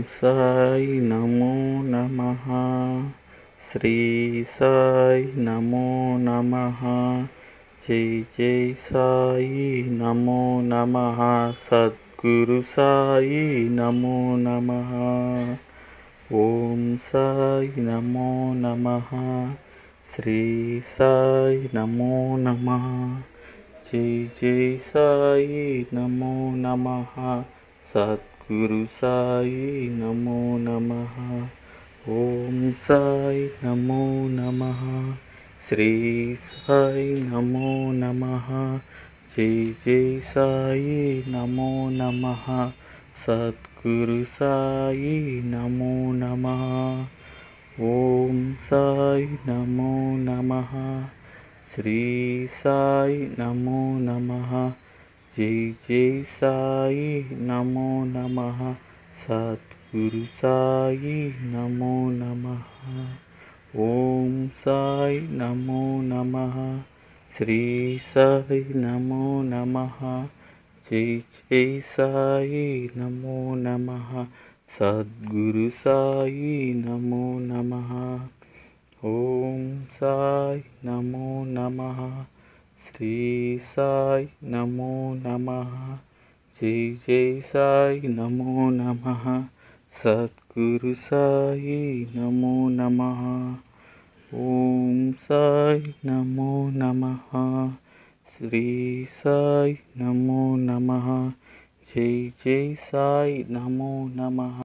సాయి నమో నమః. శ్రీ సాయి నమో నమః. జై జై సాయి నమో నమః. సద్గురు సాయి నమో నమః. ఓం సాయి నమో నమః. శ్రీ సాయి నమో నమః. జై జై సాయి నమో నమః. సద్గురు సాయి నమో నమః. ఓం సాయి నమో నమః. శ్రీ సాయి నమో నమః. జై జై సాయి నమో నమః. సద్గురు సాయి నమో నమః. ఓం సాయి నమో నమః. శ్రీ సాయి నమో నమః. జై జై సాయి నమో నమః. సద్గురు సాయి నమో నమః. ఓం సాయి నమో నమః. శ్రీ సాయి నమో నమః. జై జై సాయి నమో నమః. సద్గురు సాయి నమో నమః. ఓం సాయి నమో నమః. శ్రీ సాయి నమో నమః. జై జై సాయి నమో నమః. సద్గురు సాయి నమో నమః. ఓం సాయి నమో నమః. శ్రీ సాయి నమో నమః. జై జై సాయి నమో నమః.